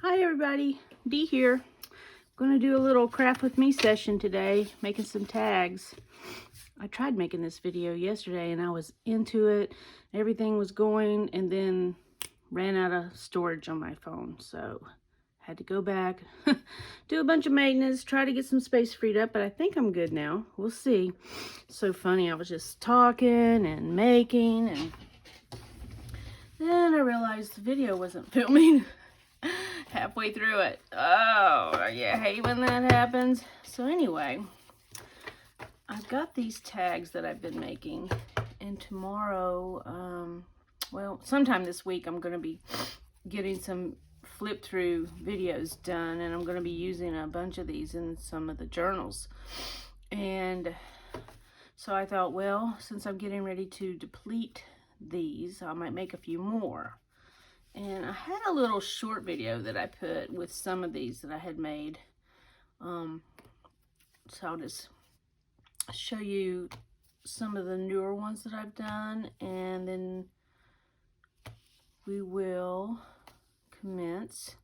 Hi everybody, Dee here. I'm going to do a little craft with me session today, making some tags. I tried making this video yesterday and I was into it. Everything was going and then ran out of storage on my phone. So had to go back, do a bunch of maintenance, try to get some space freed up, but I think I'm good now. We'll see. So funny, I was just talking and making and then I realized the video wasn't filming. Halfway through it. Oh, yeah, I hate when that happens. So anyway, I've got these tags that I've been making, and tomorrow, well, sometime this week, I'm going to be getting some flip through videos done, and I'm going to be using a bunch of these in some of the journals. And so I thought, well, since I'm getting ready to deplete these, I might make a few more. And I had a little short video that I put with some of these that I had made. So I'll just show you some of the newer ones that I've done, and then we will commence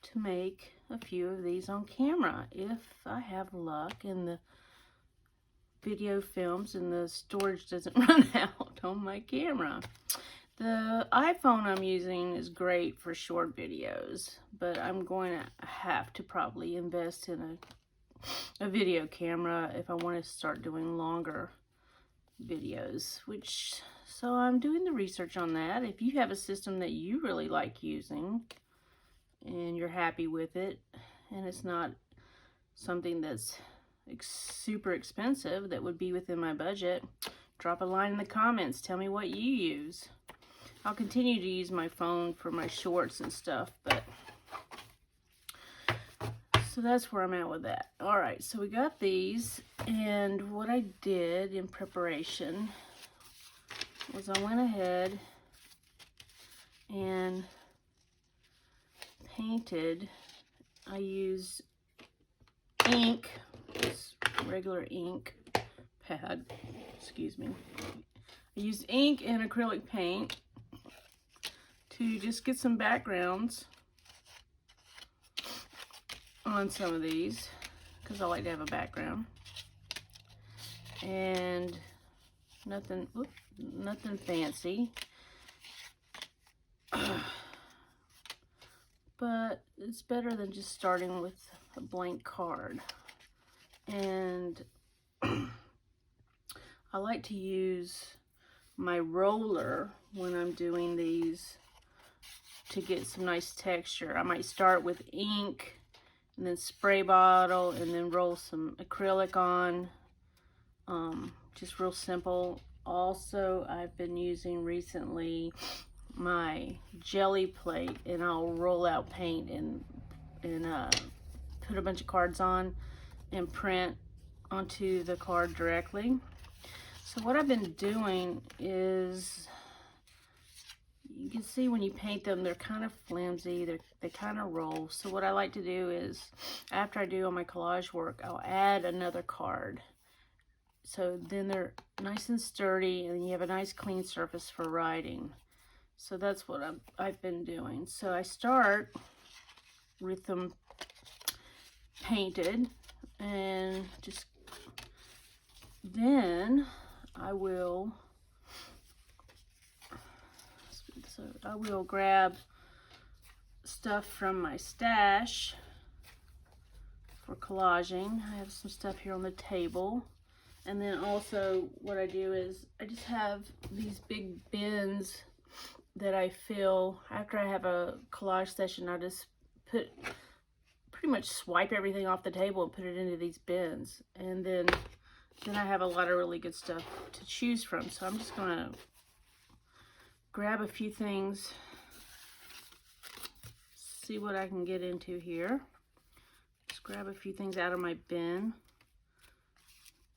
to make a few of these on camera if I have luck and the video films and the storage doesn't run out on my camera. The iPhone I'm using is great for short videos, but I'm going to have to probably invest in a video camera if I want to start doing longer videos, so I'm doing the research on that. If you have a system that you really like using and you're happy with it, and it's not something that's super expensive that would be within my budget, drop a line in the comments. Tell me what you use. I'll continue to use my phone for my shorts and stuff, but so that's where I'm at with that. All right, so we got these, and what I did in preparation was I went ahead and painted. I used ink, regular ink pad, excuse me. I used ink and acrylic paint to just get some backgrounds on some of these because I like to have a background, and nothing fancy, but it's better than just starting with a blank card. And I like to use my roller when I'm doing these to get some nice texture. I might start with ink and then spray bottle and then roll some acrylic on. Just real simple. Also, I've been using recently my jelly plate, and I'll roll out paint and put a bunch of cards on and print onto the card directly. So what I've been doing is, you can see when you paint them, they're kind of flimsy, they kind of roll. So what I like to do is, after I do all my collage work, I'll add another card. So then they're nice and sturdy, and you have a nice clean surface for writing. So that's what I've been doing. So I start with them painted, and just then I will grab stuff from my stash for collaging. I have some stuff here on the table. And then also what I do is I just have these big bins that I fill. After I have a collage session, I just pretty much swipe everything off the table and put it into these bins. And then I have a lot of really good stuff to choose from. So I'm just gonna grab a few things, see what I can get into here. Just grab a few things out of my bin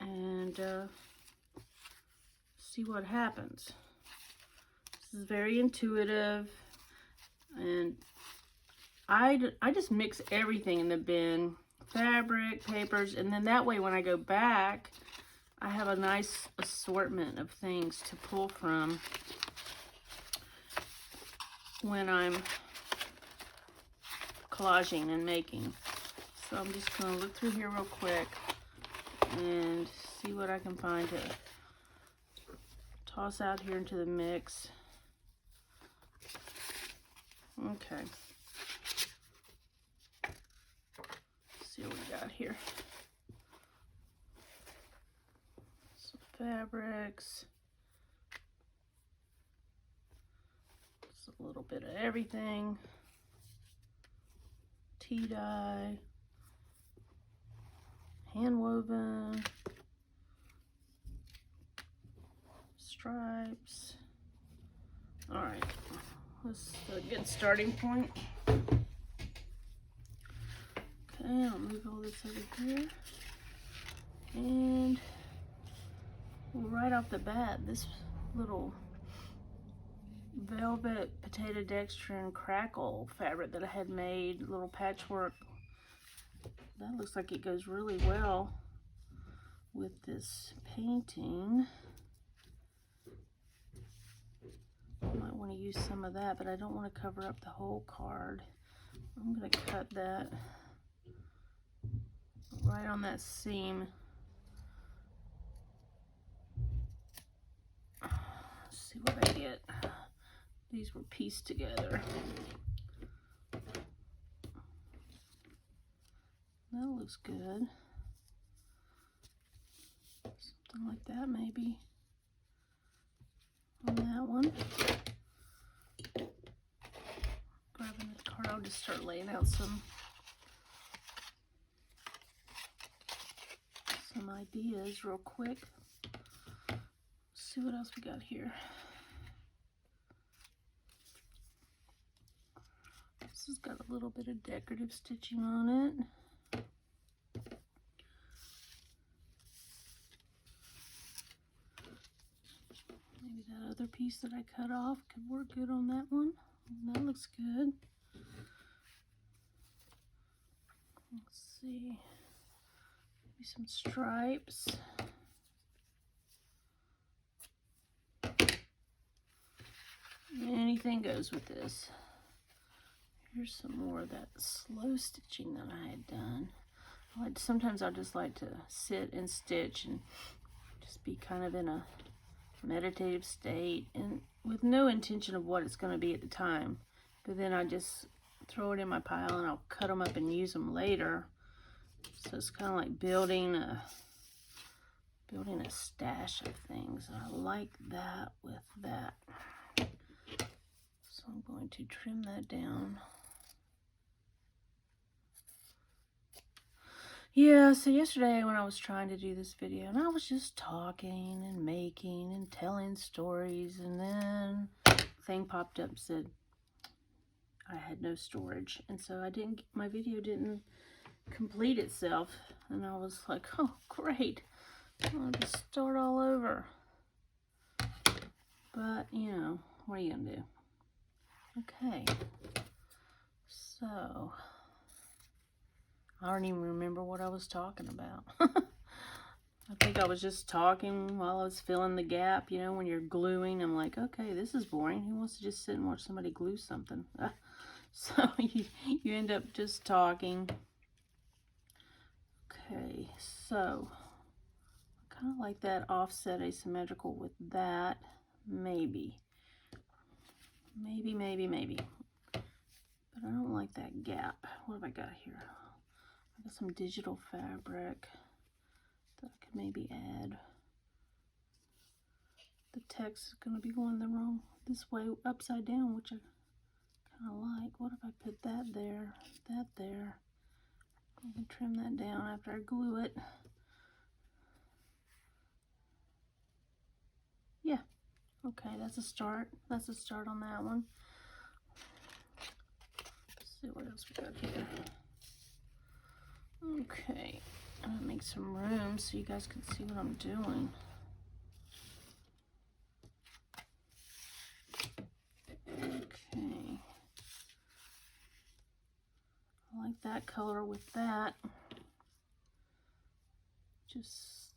and see what happens. This is very intuitive, and I just mix everything in the bin, fabric, papers, and then that way when I go back, I have a nice assortment of things to pull from when I'm collaging and making. So I'm just going to look through here real quick and see what I can find to toss out here into the mix. Okay. Let's see what we got here. Some fabrics. Just a little bit of everything. Tea dye. Hand woven. Stripes. All right. This is a good starting point. Okay, I'll move all this over here. And right off the bat, this little velvet potato dextrin crackle fabric that I had made, little patchwork, that looks like it goes really well with this painting. I might want to use some of that, but I don't want to cover up the whole card. I'm going to cut that right on that seam. Let's see what I get. These were pieced together. That looks good. Something like that maybe on that one. Grabbing the card, I'll just start laying out some ideas real quick. Let's see what else we got here. This has got a little bit of decorative stitching on it. Maybe that other piece that I cut off could work good on that one. That looks good. Let's see. Maybe some stripes. Anything goes with this. Here's some more of that slow stitching that I had done. Sometimes I just like to sit and stitch and just be kind of in a meditative state and with no intention of what it's going to be at the time. But then I just throw it in my pile and I'll cut them up and use them later. So it's kind of like building a stash of things. I like that with that. So I'm going to trim that down. Yeah, so yesterday when I was trying to do this video, and I was just talking and making and telling stories, and then a thing popped up said I had no storage, and so my video didn't complete itself, and I was like, oh great, I'll just start all over. But you know, what are you gonna do? Okay, so I don't even remember what I was talking about. I think I was just talking while I was filling the gap. You know, when you're gluing, I'm like, okay, this is boring. Who wants to just sit and watch somebody glue something? So you end up just talking. Okay, so I kind of like that offset asymmetrical with that. Maybe. But I don't like that gap. What have I got here? I got some digital fabric that I could maybe add. The text is going to be going this way, upside down, which I kind of like. What if I put that there, that there? I can trim that down after I glue it. Yeah, okay, that's a start. That's a start on that one. Let's see what else we got here. Okay, I'm gonna make some room so you guys can see what I'm doing. Okay, I like that color with that. Just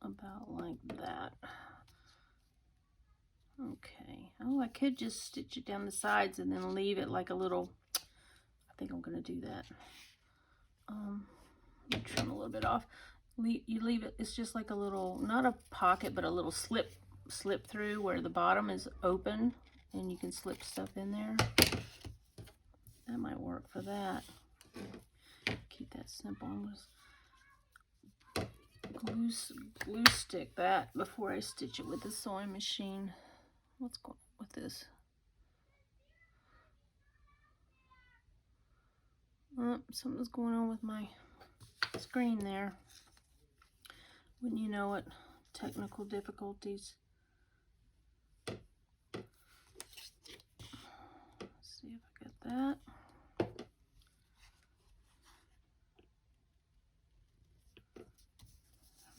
about like that. Okay, oh, I could just stitch it down the sides and then leave it like a little, I think I'm going to do that. Let me trim a little bit off. You leave it, it's just like a little, not a pocket, but a little slip through where the bottom is open and you can slip stuff in there. That might work for that. Keep that simple. I'm just glue stick that before I stitch it with the sewing machine. What's going on with this? Oh, something's going on with my screen there. Wouldn't you know it? Technical difficulties. Let's see if I get that.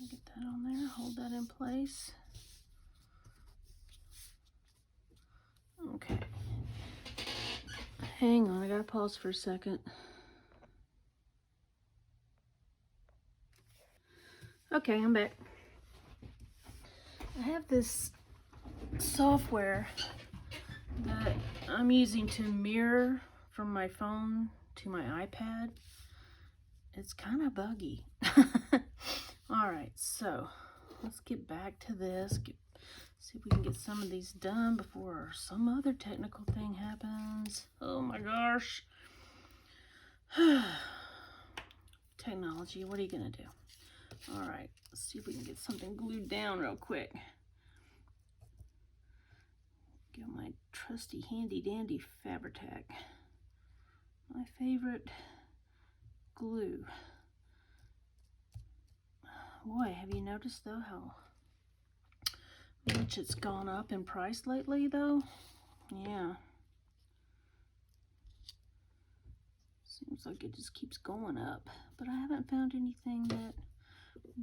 Get that on there, hold that in place. Okay. Hang on, I gotta pause for a second. Okay, I'm back. I have this software that I'm using to mirror from my phone to my iPad. It's kind of buggy. Alright, so let's get back to this. See if we can get some of these done before some other technical thing happens. Oh my gosh. Technology, what are you gonna do? Alright, let's see if we can get something glued down real quick. Get my trusty handy dandy Fabri-Tac. My favorite glue. Boy, have you noticed though how much it's gone up in price lately though? Yeah. Seems like it just keeps going up. But I haven't found anything that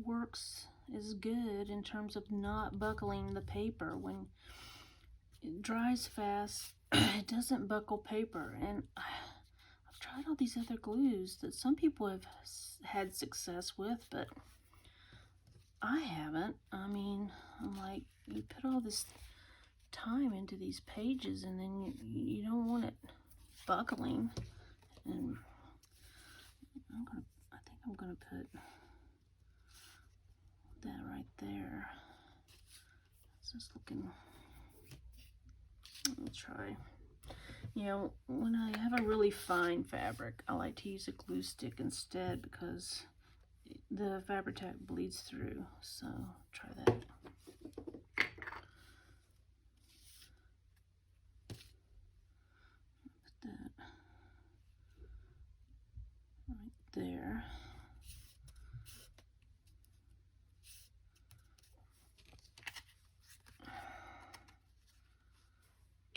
works as good in terms of not buckling the paper. When it dries fast, it doesn't buckle paper. And I've tried all these other glues that some people have had success with, but I haven't. I mean, I'm like, you put all this time into these pages and then you don't want it buckling. And I think I'm gonna put that right there. It's just looking, let me try. You know, when I have a really fine fabric, I like to use a glue stick instead because the Fabri-Tac bleeds through. So try that. Put that right there.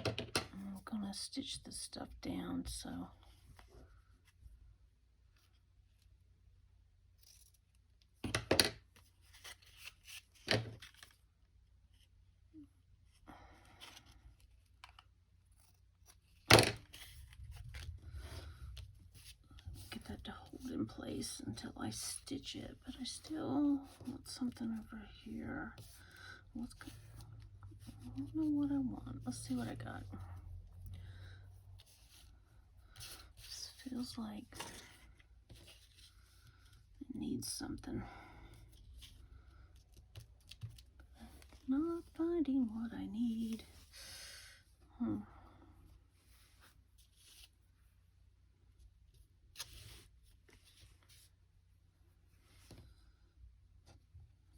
I'm gonna stitch this stuff down, so get that to hold in place until I stitch it. But I still want something over here. What's good? I don't know what I want. Let's see what I got. This feels like it needs something. Not finding what I need.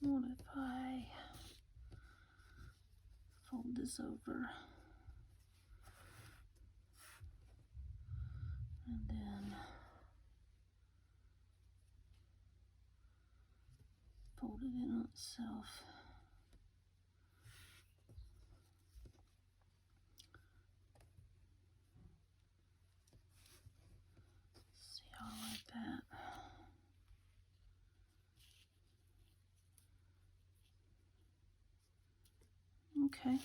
What if I fold this over and then fold it in on itself? See how I like that. Okay,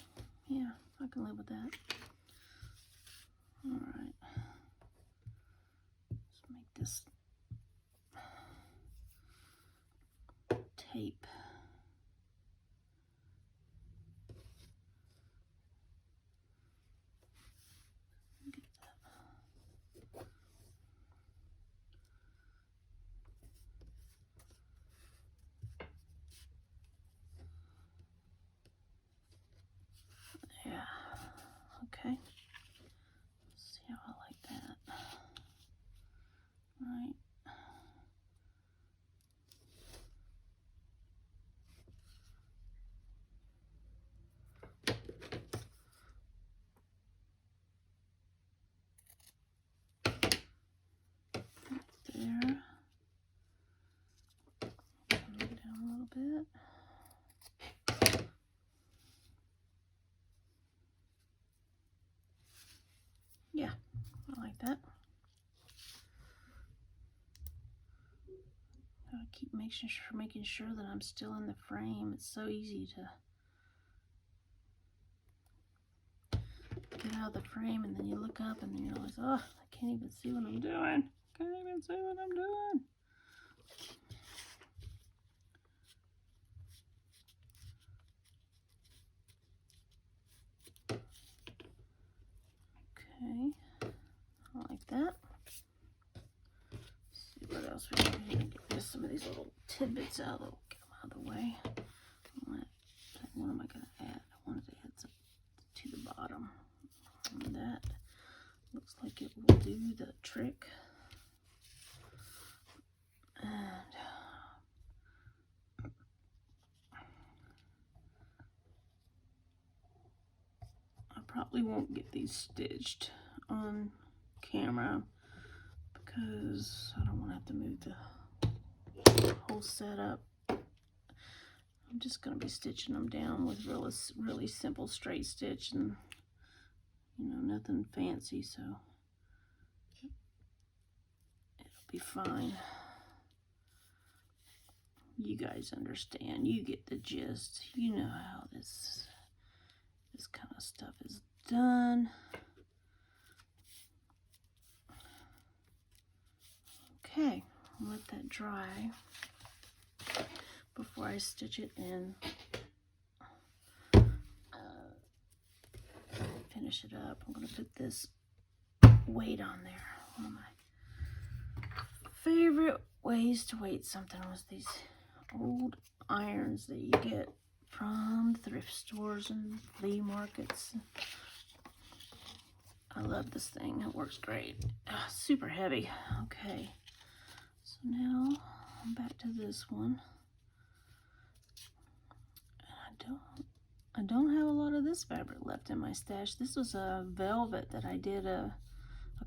yeah, I can live with that. All right, let's make this tape. Get that. Okay. See how I like that. Right. There. Bring it down a little bit. Yeah, I like that. Gotta keep making sure that I'm still in the frame. It's so easy to get out of the frame, and then you look up and then you realize, oh, I can't even see what I'm doing. Can't even see what I'm doing. Okay, I like that. Let's see what else we can do. Get rid of some of these little tidbits out. Get them out of the way. What am I going to add? I wanted to add some to the bottom. And that looks like it will do the trick. And I probably won't get these stitched on camera because I don't want to have to move the whole setup. I'm just going to be stitching them down with really simple straight stitch, and nothing fancy, so it'll be fine. You guys understand. You get the gist. You know how this kind of stuff is done. Okay, I'll let that dry before I stitch it in. Finish it up. I'm going to put this weight on there. One of my favorite ways to weight something was these old irons that you get from thrift stores and flea markets. I love this thing. It works great. Super heavy. Okay, so now I'm back to this one. I don't have a lot of this fabric left in my stash. This was a velvet that I did, a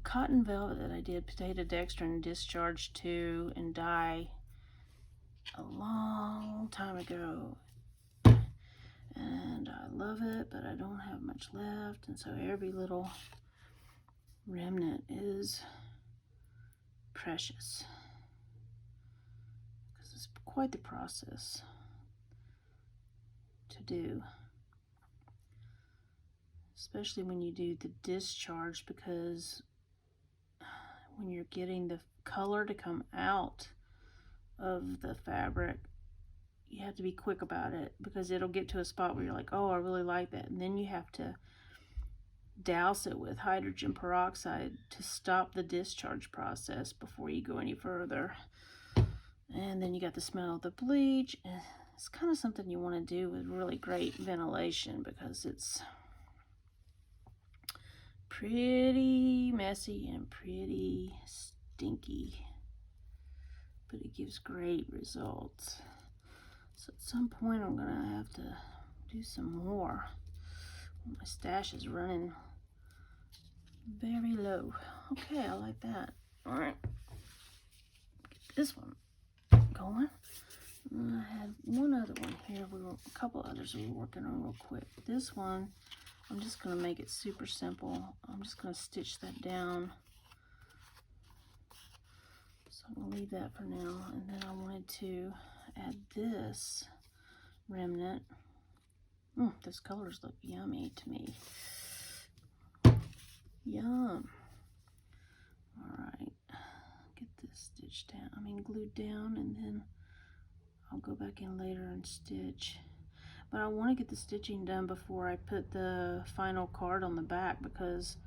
cotton velvet that I did potato dextrin discharge to and dye a long time ago. And I love it, but I don't have much left, and so every little remnant is precious because it's quite the process to do, especially when you do the discharge, because when you're getting the color to come out of the fabric, you have to be quick about it, because it'll get to a spot where you're like, oh, I really like that, and then you have to douse it with hydrogen peroxide to stop the discharge process before you go any further. And then you got the smell of the bleach. It's kind of something you want to do with really great ventilation, because it's pretty messy and pretty stinky, but it gives great results. So at some point I'm gonna have to do some more. My stash is running very low. Okay, I like that. All right, get this one going. I had one other one here. A couple others we were working on real quick. This one, I'm just gonna make it super simple. I'm just gonna stitch that down. So I'm gonna leave that for now. And then I wanted to add this remnant. Those colors look yummy to me. Yum. All right, get this stitched down. Glued down, and then I'll go back in later and stitch. But I want to get the stitching done before I put the final card on the back, because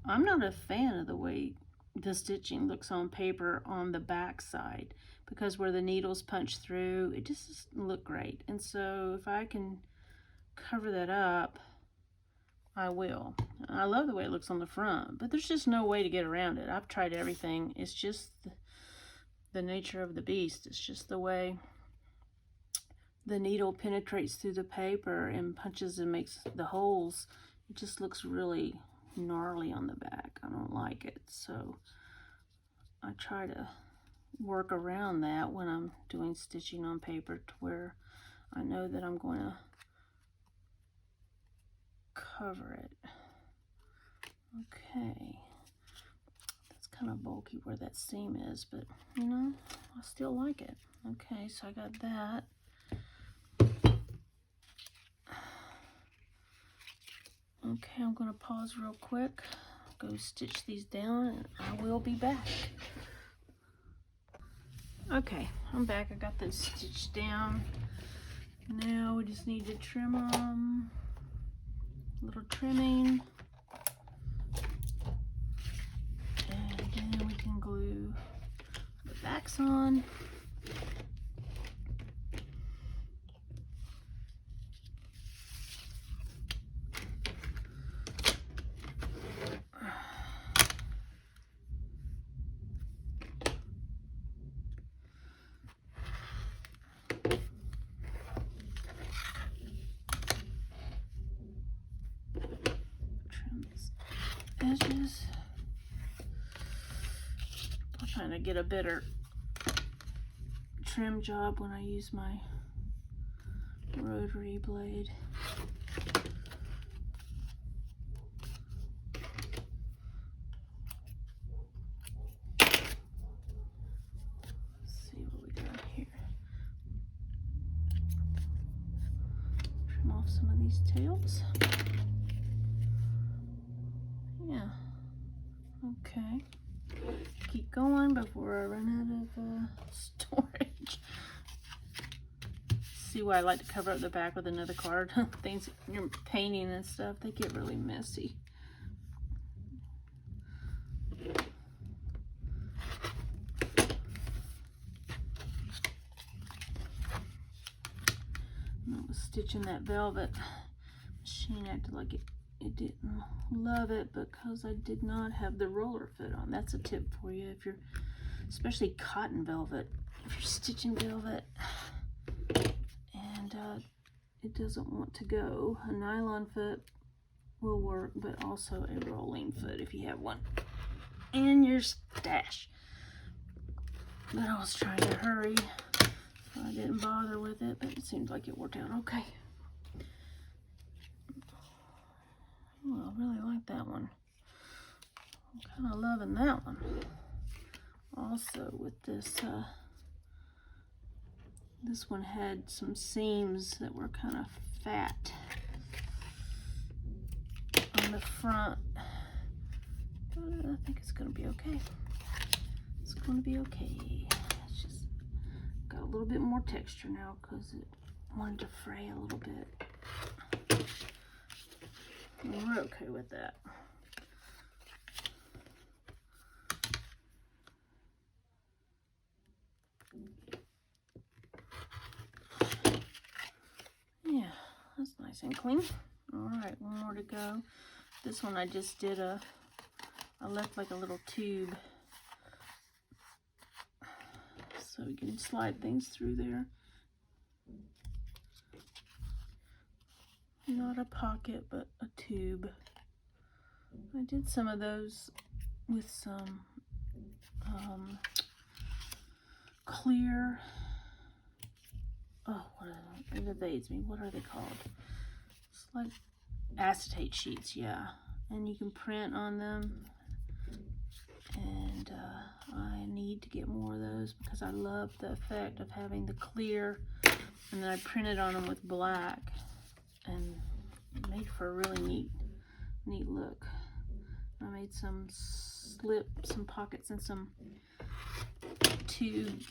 I'm not a fan of the way the stitching looks on paper on the back side, because where the needles punch through, it just doesn't look great. And so if I can cover that up I will. I love the way it looks on the front, but there's just no way to get around it. I've tried everything. It's just the nature of the beast. It's just the way the needle penetrates through the paper and punches and makes the holes. It just looks really gnarly on the back. I don't like it, so I try to work around that when I'm doing stitching on paper to where I know that I'm going to cover it. Okay, that's kind of bulky where that seam is, but you know, I still like it. Okay, so I got that. Okay, I'm going to pause real quick, go stitch these down, and I will be back. Okay, I'm back. I got those stitched down. Now we just need to trim them. A little trimming. And then we can glue the backs on. Edges. I'm trying to get a better trim job when I use my rotary blade. Let's see what we got here. Trim off some of these tails. Yeah. Okay. Keep going before I run out of storage. See why I like to cover up the back with another card. Things you're painting and stuff, they get really messy. When I was stitching that velvet, machine acted like it didn't love it because I did not have the roller foot on. That's a tip for you if you're, especially cotton velvet, if you're stitching velvet and it doesn't want to go. A nylon foot will work, but also a rolling foot if you have one in your stash. But I was trying to hurry, so I didn't bother with it, but it seems like it worked out okay. Oh, I really like that one. I'm kind of loving that one. Also with this, this one had some seams that were kind of fat on the front. But I think it's going to be okay. It's going to be okay. It's just got a little bit more texture now because it wanted to fray a little bit. We're okay with that. Yeah, that's nice and clean. All right, one more to go. This one I just did I left like a little tube so we can slide things through there. Not a pocket, but a tube. I did some of those with some clear, oh, what are they? It evades me. What are they called? It's like acetate sheets, yeah. And you can print on them. And I need to get more of those because I love the effect of having the clear. And then I printed on them with black. And it made for a really neat look. I made some some pockets and some tubes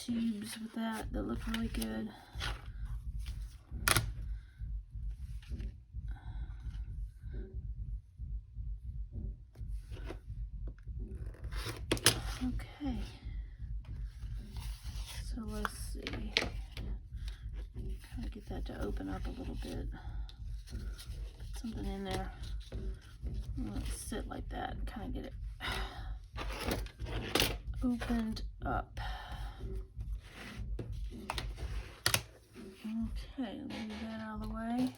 with that look really good. Okay, so let's see. Kind of get that to open up a little bit. Put something in there. Let it sit like that, kind of get it opened up. Okay, leave that out of the way.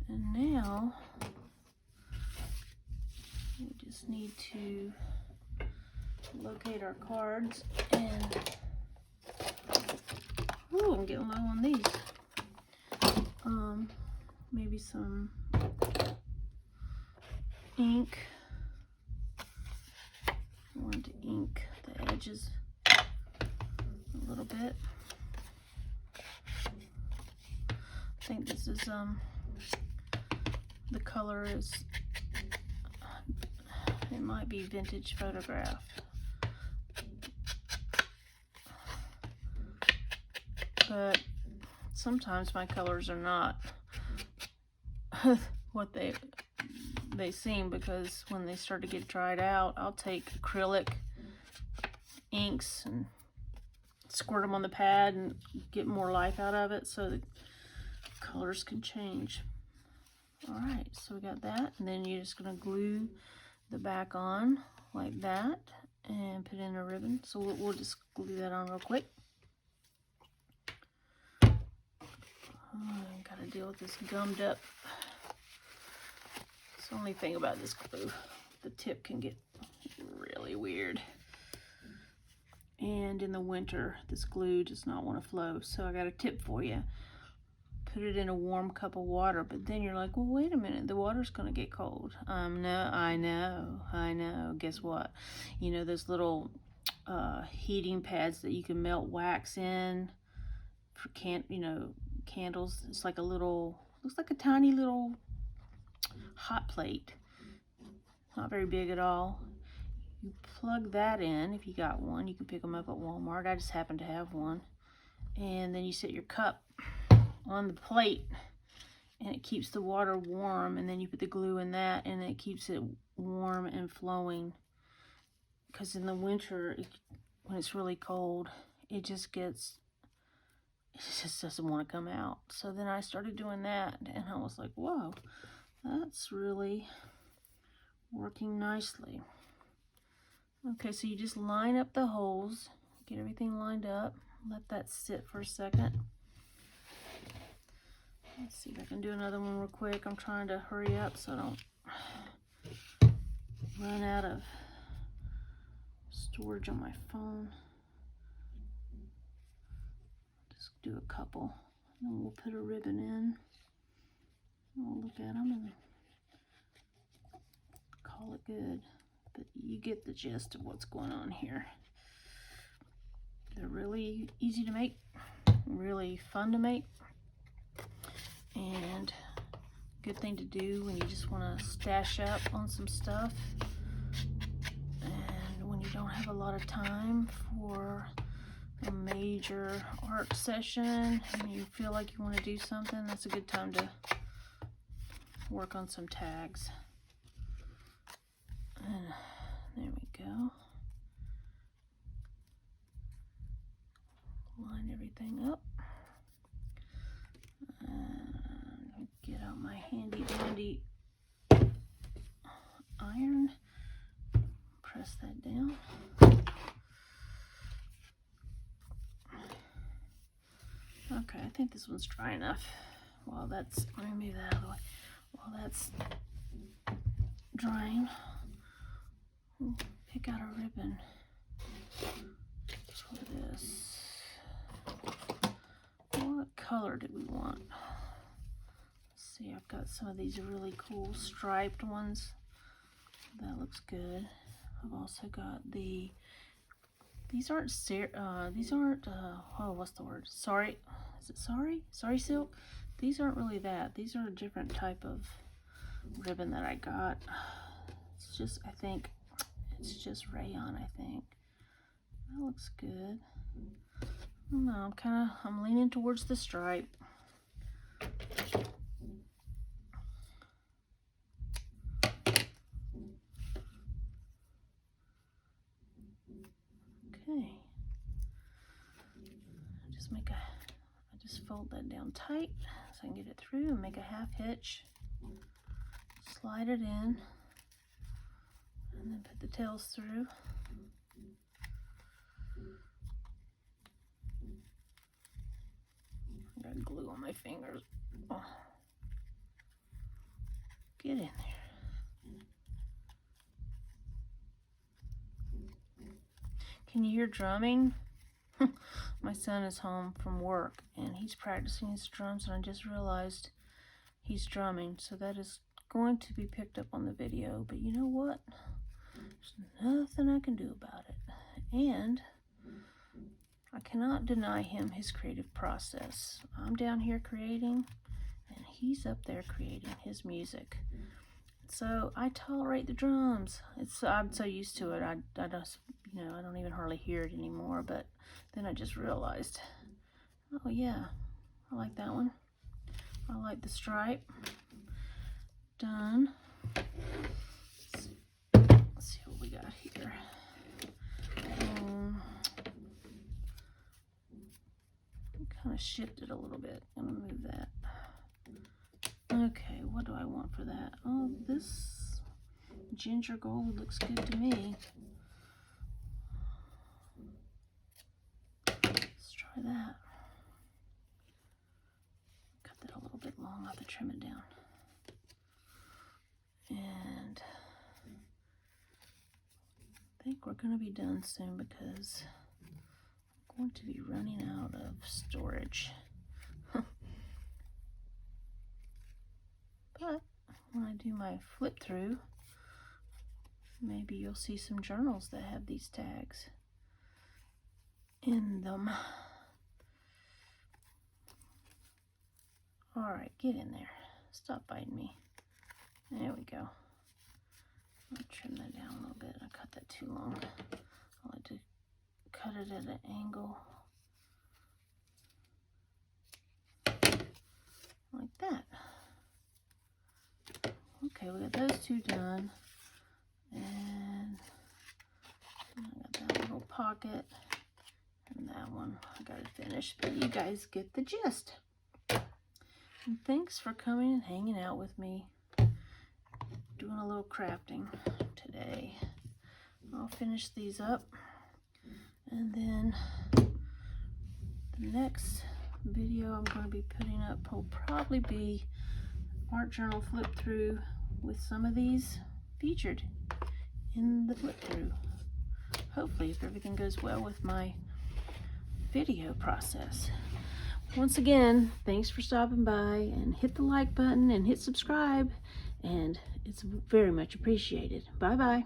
And now we just need to locate our cards and ooh, I'm getting low on these. Maybe some ink. I want to ink the edges a little bit. I think this is the color is, it might be Vintage Photograph. But sometimes my colors are not what they seem, because when they start to get dried out, I'll take acrylic inks and squirt them on the pad and get more life out of it so the colors can change. Alright, so we got that, and then you're just going to glue the back on like that and put in a ribbon. So we'll just glue that on real quick. I've got to deal with this gummed up. It's the only thing about this glue. The tip can get really weird. And in the winter, this glue does not want to flow. So I got a tip for you. Put it in a warm cup of water, but then you're like, well, wait a minute, the water's going to get cold. No, I know. Guess what? You know, those little heating pads that you can melt wax in for candles. It's like a little, looks like a tiny little hot plate. Not very big at all. You plug that in. If you got one, you can pick them up at Walmart. I just happen to have one. And then you set your cup on the plate, and it keeps the water warm, and then you put the glue in that, and it keeps it warm and flowing. Because in the winter, when it's really cold, it just doesn't want to come out. So then I started doing that, and I was like, whoa, that's really working nicely. Okay, so you just line up the holes, get everything lined up, let that sit for a second. Let's see if I can do another one real quick. I'm trying to hurry up so I don't run out of storage on my phone. Just do a couple, and then we'll put a ribbon in. We'll look at them and call it good. But you get the gist of what's going on here. They're really easy to make, really fun to make. And good thing to do when you just want to stash up on some stuff, and when you don't have a lot of time for a major art session and you feel like you want to do something, that's a good time to work on some tags. And there we go. Line everything up. And get out my handy dandy iron. Press that down. Okay, I think this one's dry enough. While that's, let me move that out of the way. While that's drying, we'll pick out a ribbon for this. What color do we want? Let's see, I've got some of these really cool striped ones. That looks good. I've also got these aren't oh, what's the word? Sorry, is it sorry? Sorry silk? These aren't really that. These are a different type of ribbon that I got. It's just, I think, it's just rayon, I think. That looks good. I don't know, I'm leaning towards the stripe. Okay. I just fold that down tight so I can get it through and make a half hitch. slide it in, and then put the tails through. I got glue on my fingers. Oh. Get in there. Can you hear drumming? My son is home from work and he's practicing his drums, and I just realized he's drumming, so that is going to be picked up on the video. But you know what? There's nothing I can do about it. And I cannot deny him his creative process. I'm down here creating, and he's up there creating his music. So I tolerate the drums. I'm so used to it. I just, I don't even hardly hear it anymore. But then I just realized, oh yeah, I like that one. I like the stripe. Done. Let's see what we got here. Kind of shifted a little bit. I'm gonna move that. Okay, what do I want for that? Oh, this ginger gold looks good to me. Let's try that. Cut that a little bit long. I'll have to trim it down. And I think we're going to be done soon because I'm going to be running out of storage. But when I do my flip through, maybe you'll see some journals that have these tags in them. Alright, get in there. Stop biting me. There we go. I'll trim that down a little bit. I cut that too long. I like to cut it at an angle. Like that. Okay, we got those two done. And I got that little pocket. And that one I gotta finish. But you guys get the gist. And thanks for coming and hanging out with me. Doing a little crafting today. I'll finish these up. And then the next video I'm going to be putting up will probably be art journal flip through with some of these featured in the flip through. Hopefully, if everything goes well with my video process. Once again, thanks for stopping by, and hit the like button and hit subscribe, and it's very much appreciated. Bye bye.